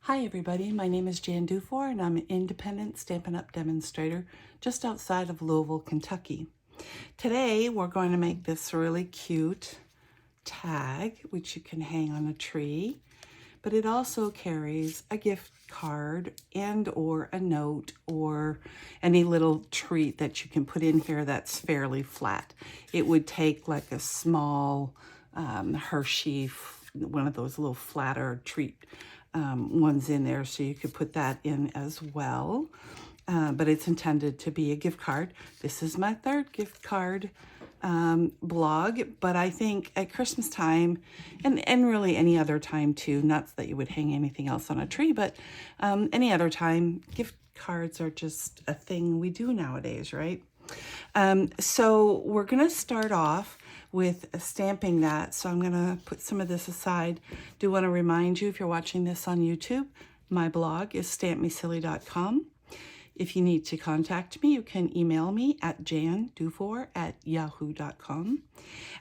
Hi everybody, my name is Jan Dufour and I'm an independent Stampin' Up! Demonstrator just outside of Louisville, Kentucky. Today we're going to make this really cute tag which you can hang on a tree, but it also carries a gift card and or a note or any little treat that you can put in here that's fairly flat. It would take like a small Hershey, one of those little flatter treat ones in there, so you could put that in as well. But it's intended to be a gift card. This is my third gift card blog, but I think at Christmas time, and really any other time too, not that you would hang anything else on a tree, but any other time, gift cards are just a thing we do nowadays, right? So we're going to start off with stamping that. So I'm going to put some of this aside. Do want to remind you, if you're watching this on YouTube, my blog is stampmesilly.com. If you need to contact me, you can email me at jandufour@yahoo.com.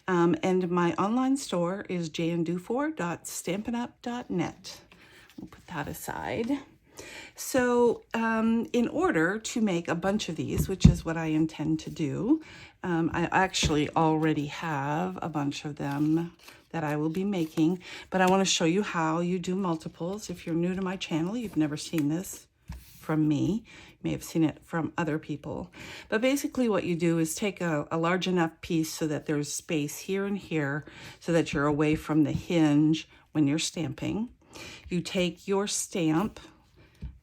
And my online store is jandufour.stampinup.net. We'll put that aside. So in order to make a bunch of these, which is what I intend to do, I actually already have a bunch of them that I will be making, but I want to show you how you do multiples. If you're new to my channel, you've never seen this from me. You may have seen it from other people. But basically what you do is take a large enough piece so that there's space here and here so that you're away from the hinge when you're stamping. You take your stamp,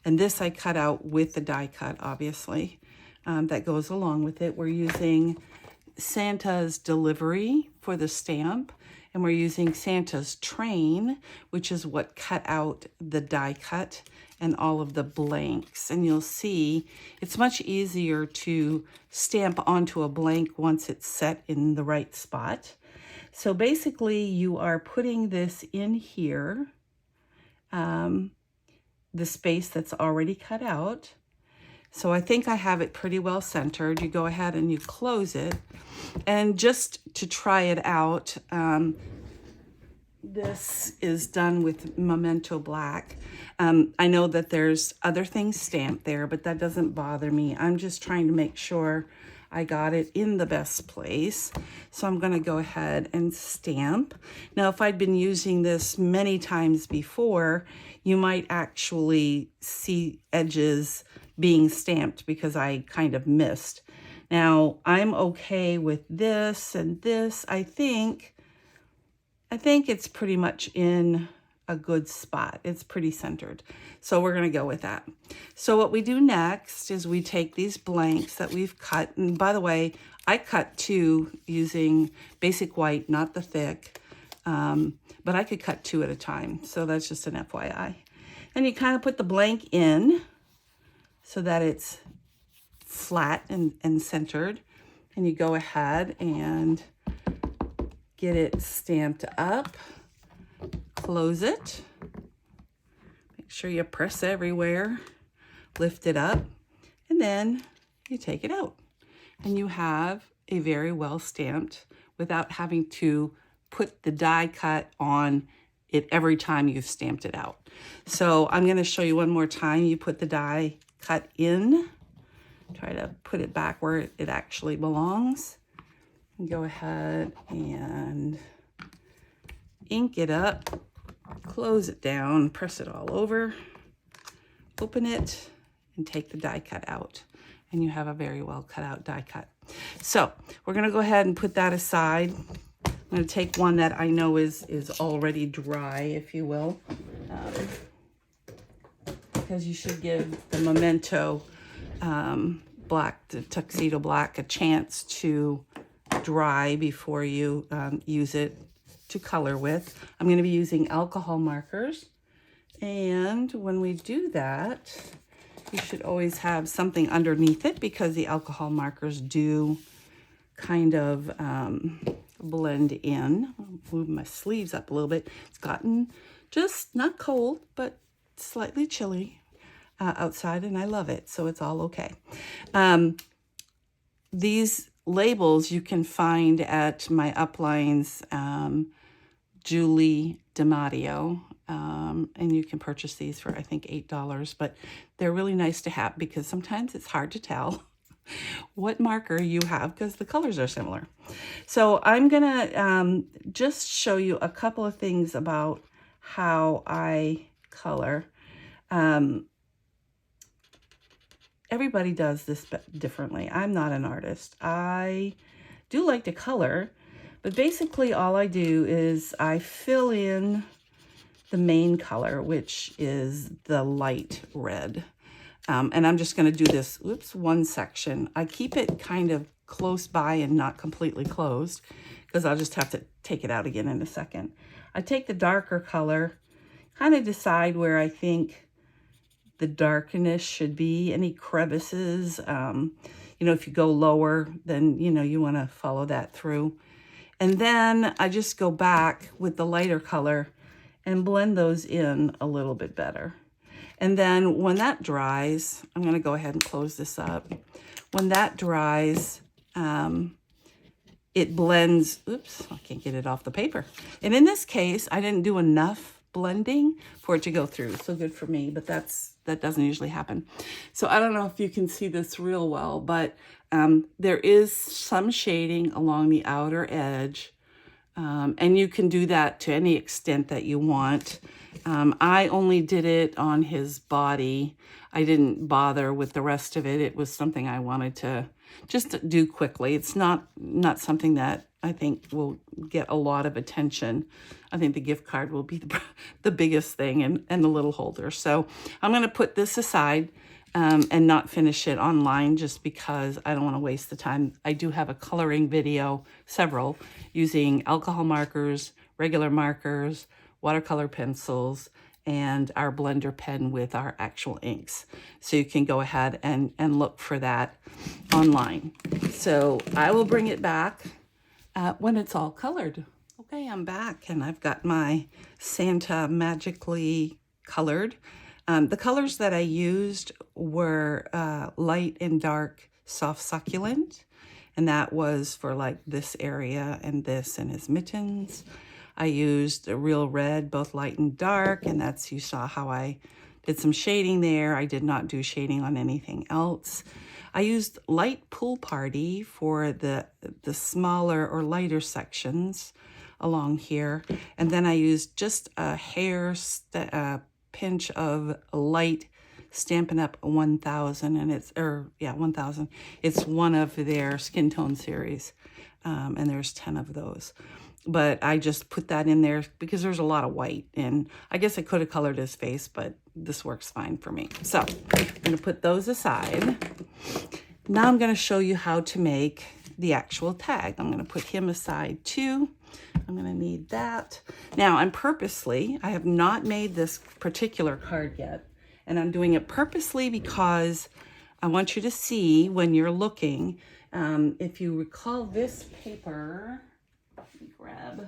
and this I cut out with the die cut, obviously, that goes along with it. We're using Santa's Delivery for the stamp, and we're using Santa's Train, which is what cut out the die cut and all of the blanks. And you'll see it's much easier to stamp onto a blank once it's set in the right spot. So basically you are putting this in here, the space that's already cut out. So I think I have it pretty well centered. You go ahead and you close it. And just to try it out, this is done with Memento Black. I know that there's other things stamped there, but that doesn't bother me. I'm just trying to make sure I got it in the best place. So I'm going to go ahead and stamp. Now, if I'd been using this many times before, you might actually see edges being stamped because I kind of missed. Now, I'm okay with this and this. I think it's pretty much in a good spot. It's pretty centered. So we're going to go with that. So what we do next is we take these blanks that we've cut. And by the way, I cut two using basic white, not the thick, but I could cut two at a time. So that's just an FYI. And you kind of put the blank in so that it's flat and centered. And you go ahead and get it stamped up. Close it. Make sure you press everywhere. Lift it up. And then you take it out. And you have a very well stamped without having to put the die cut on it every time you've stamped it out. So I'm going to show you one more time. You put the die cut in. Try to put it back where it actually belongs. Go ahead and ink it up, close it down, press it all over, open it, and take the die cut out. And you have a very well cut out die cut. So we're going to go ahead and put that aside. I'm going to take one that I know is already dry, if you will, because you should give the Memento Black, the Tuxedo Black, a chance to dry before you use it to color with. I'm going to be using alcohol markers, and when we do that, you should always have something underneath it because the alcohol markers do kind of blend in. I'll move my sleeves up a little bit. It's gotten just not cold, but slightly chilly outside, and I love it, so it's all okay. These labels you can find at my uplines, Julie DiMatteo. And you can purchase these for, I think, $8, but they're really nice to have because sometimes it's hard to tell what marker you have because the colors are similar. So I'm gonna just show you a couple of things about how I color. Everybody does this differently. I'm not an artist. I do like to color, but basically all I do is I fill in the main color, which is the light red. And I'm just going to do this, one section. I keep it kind of close by and not completely closed because I'll just have to take it out again in a second. I take the darker color, kind of decide where I think the darkness should be, any crevices. You know, if you go lower, then, you know, you want to follow that through. And then I just go back with the lighter color and blend those in a little bit better. And then when that dries, I'm going to go ahead and close this up. When that dries, it blends. Oops, I can't get it off the paper. And in this case, I didn't do enough blending for it to go through. So good for me, but that doesn't usually happen. So I don't know if you can see this real well, but there is some shading along the outer edge. And you can do that to any extent that you want. I only did it on his body. I didn't bother with the rest of it. It was something I wanted to just do quickly. It's not something that I think will get a lot of attention. I think the gift card will be the biggest thing, and the little holder. So I'm going to put this aside and not finish it online just because I don't want to waste the time. I do have a coloring video, several, using alcohol markers, regular markers, watercolor pencils, and our blender pen with our actual inks. So you can go ahead and look for that online. So I will bring it back when it's all colored. Okay, I'm back and I've got my Santa magically colored. The colors that I used were light and dark soft succulent, and that was for like this area and this and his mittens. I used a real red, both light and dark, and you saw how I did some shading there. I did not do shading on anything else. I used light Pool Party for the smaller or lighter sections along here, and then I used just a pinch of light Stampin' Up! 1000, and it's 1000. It's one of their skin tone series, and there's 10 of those. But I just put that in there because there's a lot of white, and I guess I could have colored his face, but this works fine for me. So I'm going to put those aside. Now I'm going to show you how to make the actual tag. I'm going to put him aside too. I'm going to need that. Now I have not made this particular card yet, and I'm doing it purposely because I want you to see when you're looking. If you recall this paper, let me grab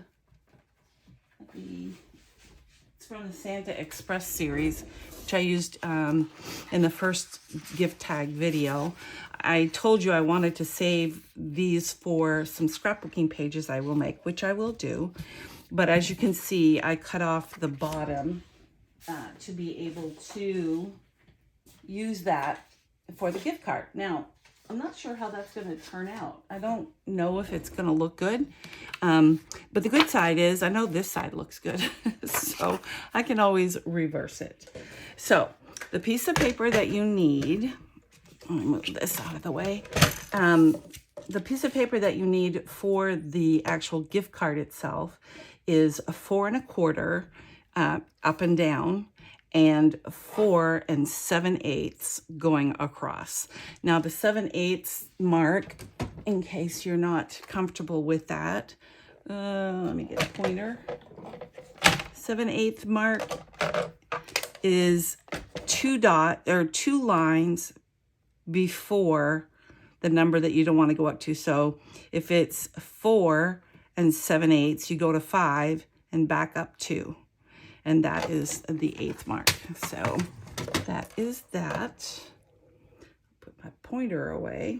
it's from the Santa Express series, which I used in the first gift tag video. I told you I wanted to save these for some scrapbooking pages I will make, which I will do. But as you can see, I cut off the bottom to be able to use that for the gift card. Now, I'm not sure how that's going to turn out. I don't know if it's going to look good. But the good side is I know this side looks good. So I can always reverse it. So the piece of paper that you need, let me move this out of the way. The piece of paper that you need for the actual gift card itself is a 4 1/4 up and down, and 4 7/8 going across. Now the 7/8 mark, in case you're not comfortable with that, let me get a pointer. 7/8 mark is 2 lines before the number that you don't want to go up to. So if it's 4 7/8, you go to 5 and back up 2. And that is the 8th mark. So that is that. Put my pointer away.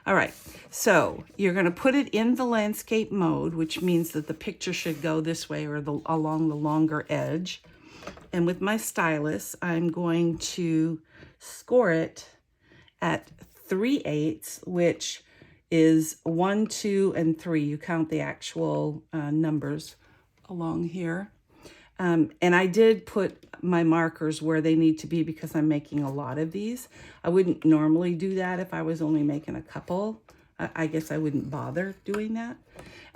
All right, so you're going to put it in the landscape mode, which means that the picture should go this way or along the longer edge. And with my stylus, I'm going to score it at 3/8, which is 1, 2, and 3. You count the actual numbers along here. And I did put my markers where they need to be because I'm making a lot of these. I wouldn't normally do that if I was only making a couple. I guess I wouldn't bother doing that.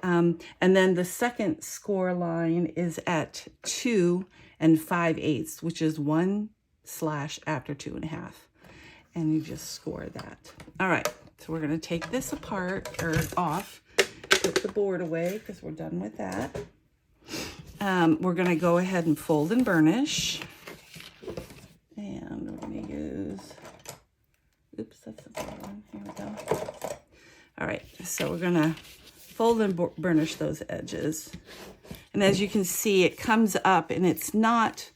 And then the second score line is at 2 5/8, which is 1/ after 2 1/2. And you just score that. All right, so we're going to take this apart or off, put the board away because we're done with that. We're going to go ahead and fold and burnish. And we're going to use, oops, that's the wrong one. Here we go. All right, so we're going to fold and burnish those edges. And as you can see, it comes up and it's not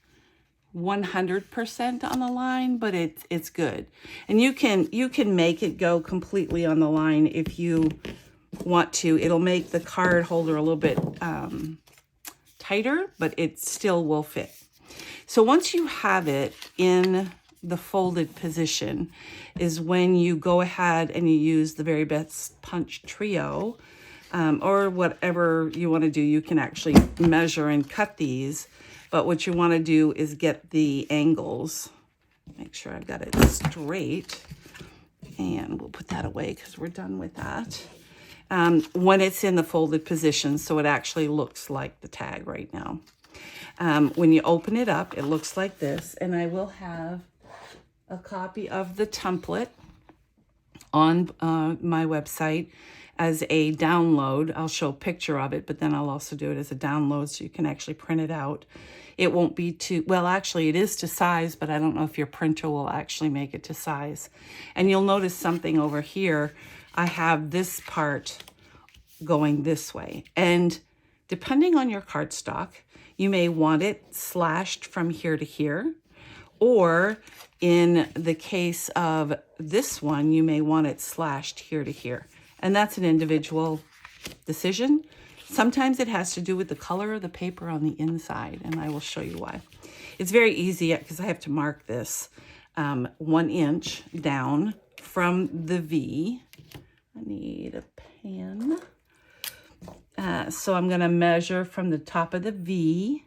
100% on the line, but it's good. And you can make it go completely on the line if you want to. It'll make the card holder a little bit tighter, but it still will fit. So once you have it in the folded position is when you go ahead and you use the Very Best Punch Trio, or whatever you want to do. You can actually measure and cut these, but what you want to do is get the angles. Make sure I've got it straight, and we'll put that away because we're done with that. When it's in the folded position, so it actually looks like the tag right now. When you open it up, it looks like this, and I will have a copy of the template on my website as a download. I'll show a picture of it, but then I'll also do it as a download so you can actually print it out. It won't be too, well, actually it is to size, but I don't know if your printer will actually make it to size. And you'll notice something over here. I have this part going this way. And depending on your cardstock, you may want it slashed from here to here, or in the case of this one, you may want it slashed here to here. And that's an individual decision. Sometimes it has to do with the color of the paper on the inside, and I will show you why. It's very easy because I have to mark this 1 inch down from the V. I need a pen. So I'm going to measure from the top of the V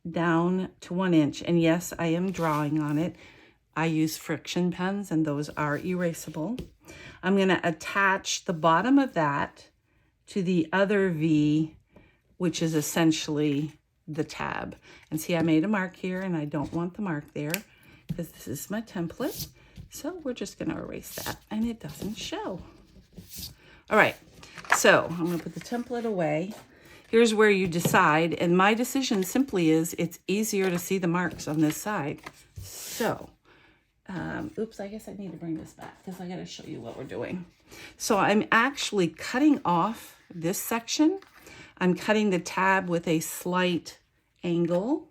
down to 1 inch. And yes, I am drawing on it. I use friction pens, and those are erasable. I'm going to attach the bottom of that to the other V, which is essentially the tab. And see, I made a mark here, and I don't want the mark there because this is my template. So we're just going to erase that, and it doesn't show. All right, so I'm going to put the template away. Here's where you decide, and my decision simply is it's easier to see the marks on this side. So, oops, I guess I need to bring this back because I got to show you what we're doing. So I'm actually cutting off this section. I'm cutting the tab with a slight angle.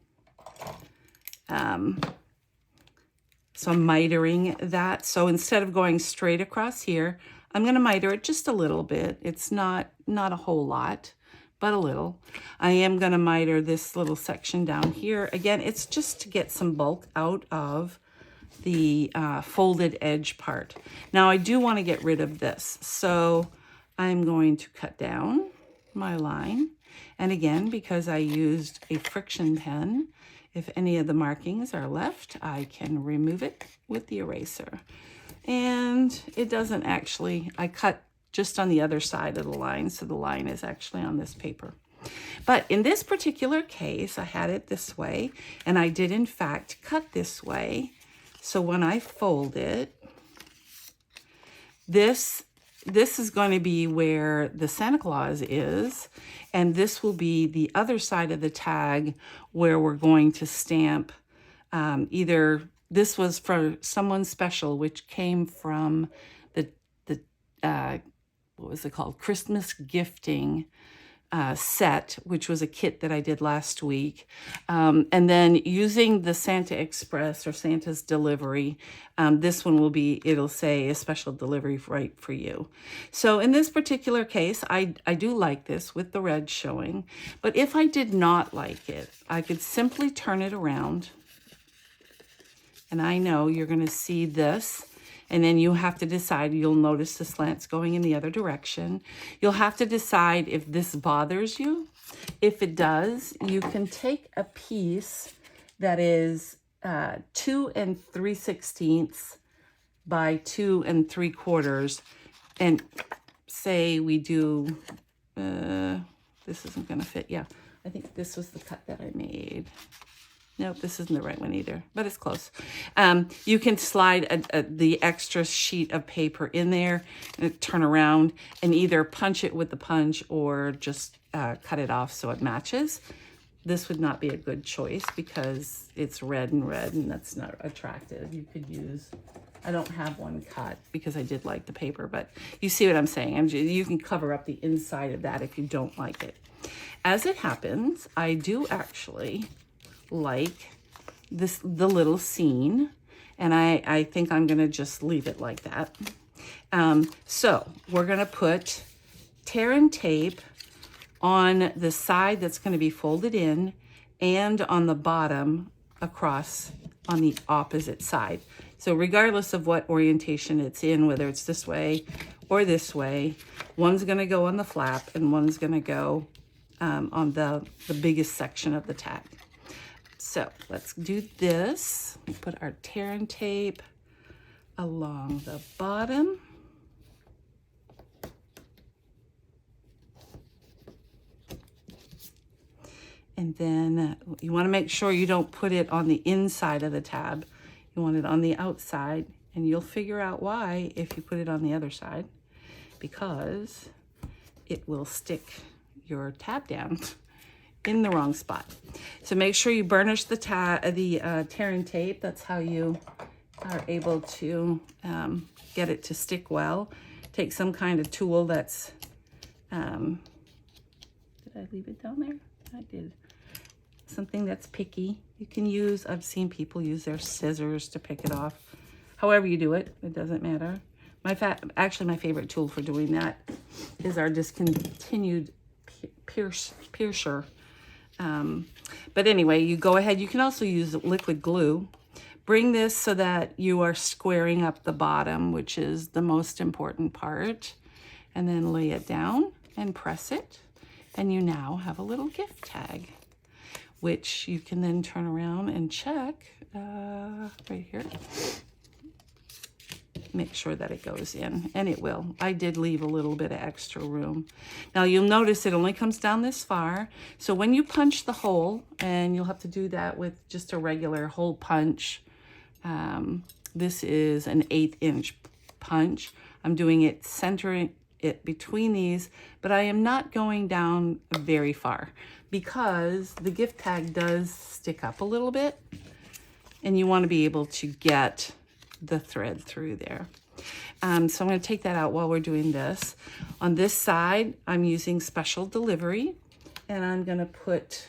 So I'm mitering that. So instead of going straight across here, I'm going to miter it just a little bit. It's not a whole lot, but a little. I am going to miter this little section down here. Again, it's just to get some bulk out of the folded edge part. Now I do want to get rid of this. So I'm going to cut down my line. And again, because I used a friction pen, if any of the markings are left, I can remove it with the eraser. And it doesn't actually, I cut just on the other side of the line, so the line is actually on this paper. But in this particular case, I had it this way, and I did in fact cut this way. So when I fold it, this is going to be where the Santa Claus is, and this will be the other side of the tag where we're going to stamp either, this was for someone special, which came from the what was it called? Christmas gifting set, which was a kit that I did last week. And then using the Santa Express or Santa's delivery, this one will be, it'll say a special delivery right for you. So in this particular case, I do like this with the red showing, but if I did not like it, I could simply turn it around. And I know you're going to see this. And then you have to decide, you'll notice the slants going in the other direction. You'll have to decide if this bothers you. If it does, you can take a piece that is 2 3/16 by 2 3/4. And say we do, this isn't going to fit. Yeah, I think this was the cut that I made. Nope, this isn't the right one either, but it's close. You can slide the extra sheet of paper in there and turn around and either punch it with the punch or just cut it off so it matches. This would not be a good choice because it's red and that's not attractive. You could use, I don't have one cut because I did like the paper, but you see what I'm saying. You can cover up the inside of that if you don't like it. As it happens, I do actually like the little scene, and I think I'm gonna just leave it like that. So we're gonna put tear and tape on the side that's going to be folded in and on the bottom across on the opposite side. So regardless of what orientation it's in, whether it's this way or this way, one's going to go on the flap and one's going to go on the biggest section of the tag. So let's do this. We put our tear and tape along the bottom. And then you want to make sure you don't put it on the inside of the tab. You want it on the outside, and you'll figure out why if you put it on the other side, because it will stick your tab down in the wrong spot. So make sure you burnish the tear and tape. That's how you are able to get it to stick well. Take some kind of tool that's, did I leave it down there? I did. Something that's picky. You can use, I've seen people use their scissors to pick it off. However you do it, it doesn't matter. Actually, my favorite tool for doing that is our discontinued piercer. But anyway, you go ahead. You can also use liquid glue. Bring this so that you are squaring up the bottom, which is the most important part. And then lay it down and press it. And you now have a little gift tag, which you can then turn around and check right here. Make sure that it goes in, and it will. I did leave a little bit of extra room. Now you'll notice it only comes down this far. So when you punch the hole, and you'll have to do that with just a regular hole punch. This is an 1/8 inch punch. I'm doing it centering it between these, but I am not going down very far because the gift tag does stick up a little bit, and you want to be able to get the thread through there. So I'm going to take that out while we're doing this. On this side, I'm using special delivery, and I'm going to put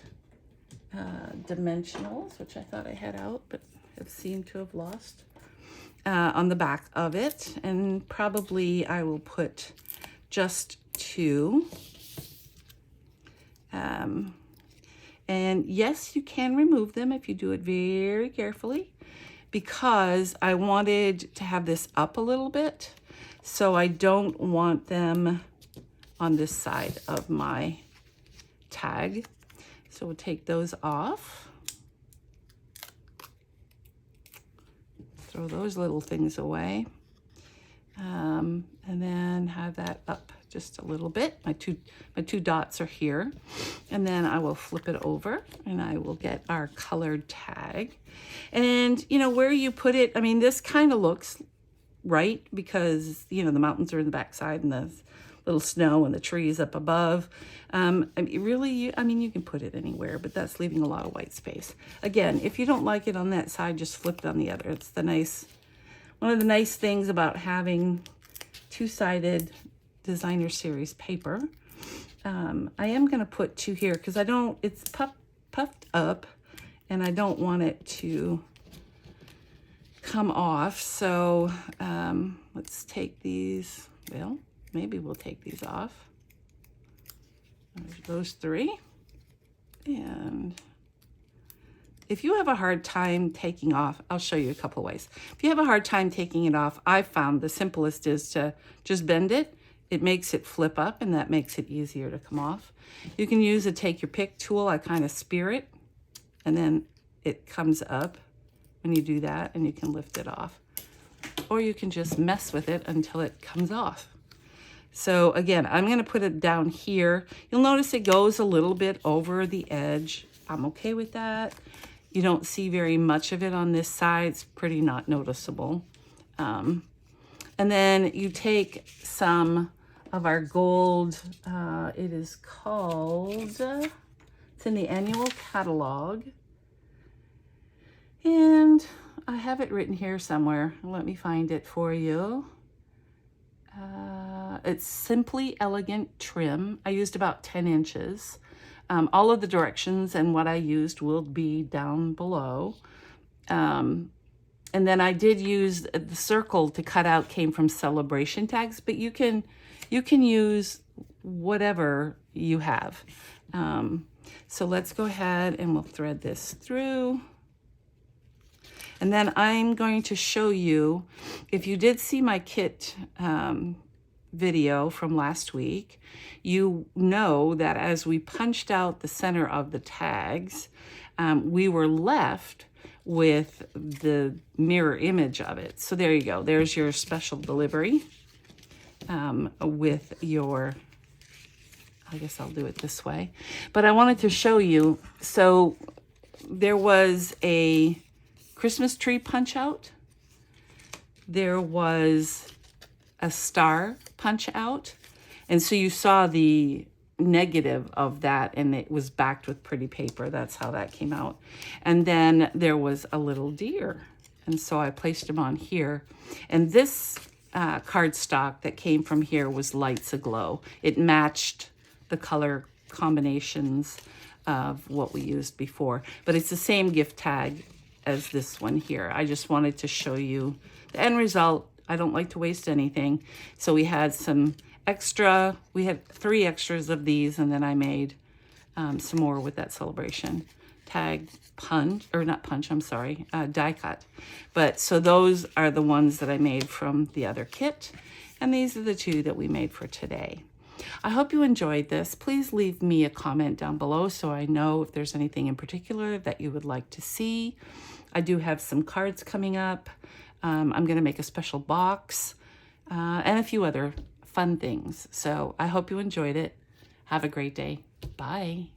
dimensionals, which I thought I had out, but have seemed to have lost, on the back of it. And probably I will put just 2. And yes, you can remove them if you do it very carefully, because I wanted to have this up a little bit, so I don't want them on this side of my tag. So we'll take those off. Throw those little things away. And then have that up just a little bit. My two dots are here. And then I will flip it over and I will get our colored tag. And you know, where you put it, I mean, this kind of looks right because, you know, the mountains are in the backside and the little snow and the trees up above. I mean, really, I mean, you can put it anywhere, but that's leaving a lot of white space. Again, if you don't like it on that side, just flip it on the other. It's one of the nice things about having two-sided designer series paper I am going to put 2 here because I don't, it's puffed up and I don't want it to come off. So let's take these, well, maybe we'll take these off. There's those 3. And if you have a hard time taking off, I'll show you a couple ways. If you have a hard time taking it off, I've found the simplest is to just bend it. It makes it flip up and that makes it easier to come off. You can use a take your pick tool. I kind of spear it and then it comes up when you do that and you can lift it off. Or you can just mess with it until it comes off. So again, I'm going to put it down here. You'll notice it goes a little bit over the edge. I'm okay with that. You don't see very much of it on this side. It's pretty not noticeable. And then you take some of our gold. It is called, it's in the annual catalog. And I have it written here somewhere. Let me find it for you. It's Simply Elegant Trim. I used about 10 inches. All of the directions and what I used will be down below. And then I did use the circle to cut out came from Celebration Tags, but you can use whatever you have. So let's go ahead and we'll thread this through. And then I'm going to show you, if you did see my kit video from last week, you know that as we punched out the center of the tags, we were left with the mirror image of it. So there you go. There's your special delivery with your, I guess I'll do it this way. But I wanted to show you, so there was a Christmas tree punch out. There was a star punch out. And so you saw the negative of that and it was backed with pretty paper. That's how that came out. And then there was a little deer. And so I placed him on here. And this cardstock that came from here was Lights Aglow. It matched the color combinations of what we used before. But it's the same gift tag as this one here. I just wanted to show you the end result. I don't like to waste anything. So we had some extra, we had 3 extras of these, and then I made some more with that Celebration Tag punch, or not punch, I'm sorry, die cut. But so those are the ones that I made from the other kit, and these are the 2 that we made for today. I hope you enjoyed this. Please leave me a comment down below so I know if there's anything in particular that you would like to see. I do have some cards coming up. I'm going to make a special box and a few other fun things. So I hope you enjoyed it. Have a great day. Bye.